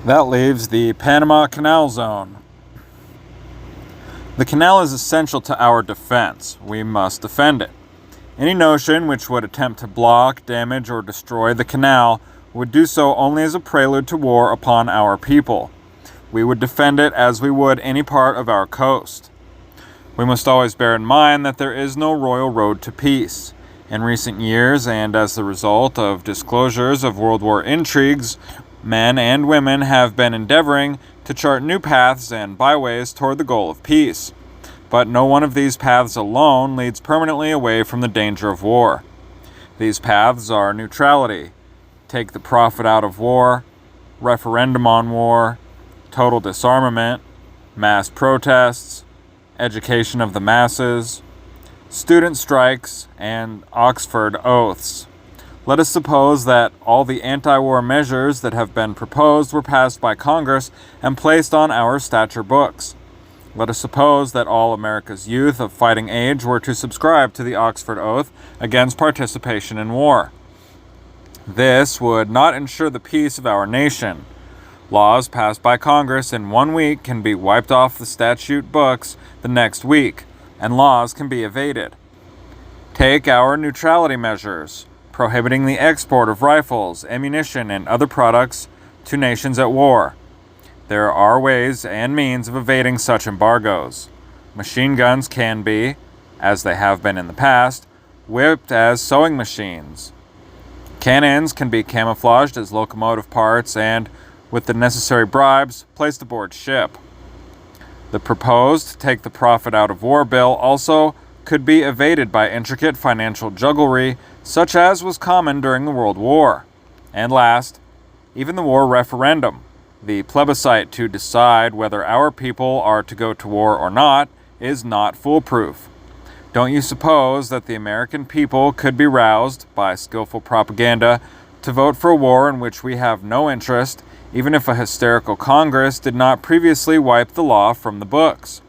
That leaves the Panama Canal Zone. The canal is essential to our defense. We must defend it. Any notion which would attempt to block, damage, or destroy the canal would do so only as a prelude to war upon our people. We would defend it as we would any part of our coast. We must always bear in mind that there is no royal road to peace. In recent years, and as the result of disclosures of World War intrigues, men and women have been endeavoring to chart new paths and byways toward the goal of peace. But no one of these paths alone leads permanently away from the danger of war. These paths are neutrality, take the profit out of war, referendum on war, total disarmament, mass protests, education of the masses, student strikes, and Oxford oaths. Let us suppose that all the anti-war measures that have been proposed were passed by Congress and placed on our statute books. Let us suppose that all America's youth of fighting age were to subscribe to the Oxford Oath against participation in war. This would not ensure the peace of our nation. Laws passed by Congress in 1 week can be wiped off the statute books the next week, and laws can be evaded. Take our neutrality measures, prohibiting the export of rifles, ammunition, and other products to nations at war. There are ways and means of evading such embargoes. Machine guns can be, as they have been in the past, whipped as sewing machines. Cannons can be camouflaged as locomotive parts and, with the necessary bribes, placed aboard ship. The proposed take the profit out of war bill also could be evaded by intricate financial jugglery such as was common during the World War. And last, even the war referendum, the plebiscite to decide whether our people are to go to war or not, is not foolproof. Don't you suppose that the American people could be roused by skillful propaganda to vote for a war in which we have no interest, even if a hysterical Congress did not previously wipe the law from the books?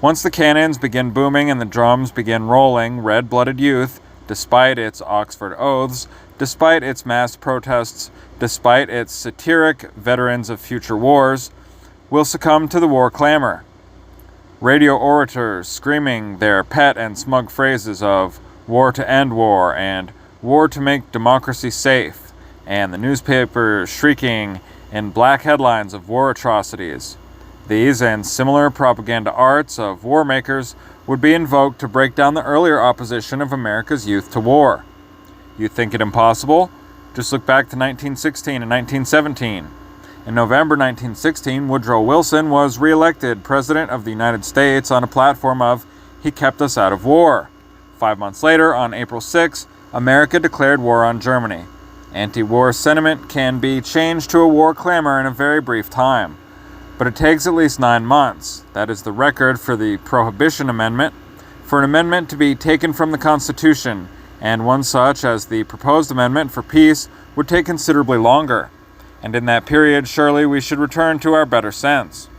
Once the cannons begin booming and the drums begin rolling, red-blooded youth, despite its Oxford oaths, despite its mass protests, despite its satiric veterans of future wars, will succumb to the war clamor. Radio orators screaming their pet and smug phrases of war to end war and war to make democracy safe, and the newspapers shrieking in black headlines of war atrocities. These and similar propaganda arts of war makers would be invoked to break down the earlier opposition of America's youth to war. You think it impossible? Just look back to 1916 and 1917. In November 1916, Woodrow Wilson was re-elected President of the United States on a platform of "He kept us out of war." 5 months later, on April 6, America declared war on Germany. Anti-war sentiment can be changed to a war clamor in a very brief time. But it takes at least 9 months. That is the record for the Prohibition Amendment, for an amendment to be taken from the Constitution, and one such as the proposed amendment for peace would take considerably longer. And in that period, surely we should return to our better sense.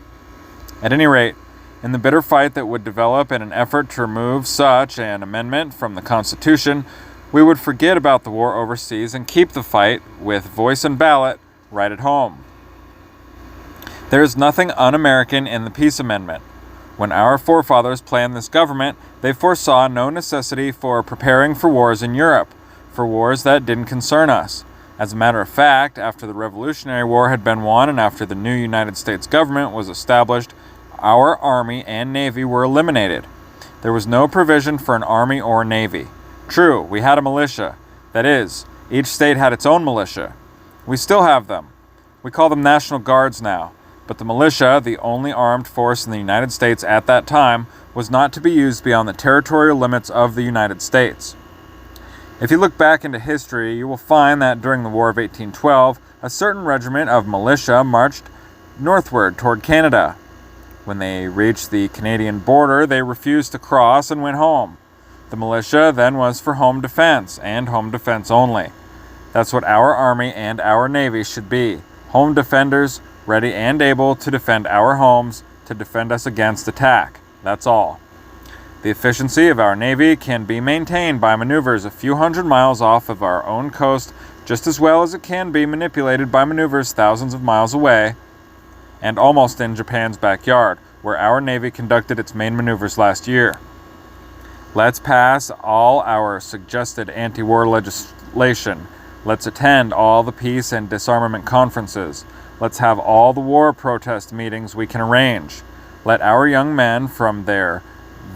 At any rate, in the bitter fight that would develop in an effort to remove such an amendment from the Constitution, we would forget about the war overseas and keep the fight, with voice and ballot, right at home. There is nothing un-American in the Peace Amendment. When our forefathers planned this government, they foresaw no necessity for preparing for wars in Europe, for wars that didn't concern us. As a matter of fact, after the Revolutionary War had been won and after the new United States government was established, our Army and Navy were eliminated. There was no provision for an Army or Navy. True, we had a militia. That is, each state had its own militia. We still have them. We call them National Guards now. But the militia, the only armed force in the United States at that time, was not to be used beyond the territorial limits of the United States. If you look back into history, you will find that during the War of 1812, a certain regiment of militia marched northward toward Canada. When they reached the Canadian border, they refused to cross and went home. The militia then was for home defense, and home defense only. That's what our Army and our Navy should be. Home defenders, ready and able to defend our homes, to defend us against attack. That's all. The efficiency of our Navy can be maintained by maneuvers a few hundred miles off of our own coast just as well as it can be manipulated by maneuvers thousands of miles away and almost in Japan's backyard, where our Navy conducted its main maneuvers last year. Let's pass all our suggested anti-war legislation. Let's attend all the peace and disarmament conferences. Let's have all the war protest meetings we can arrange. Let our young men from their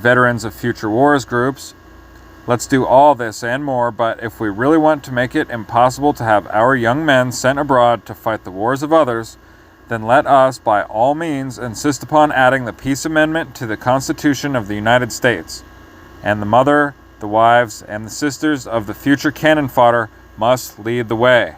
Veterans of Future Wars groups. Let's do all this and more, but if we really want to make it impossible to have our young men sent abroad to fight the wars of others, then let us, by all means, insist upon adding the Peace Amendment to the Constitution of the United States. And the mother, the wives, and the sisters of the future cannon fodder must lead the way.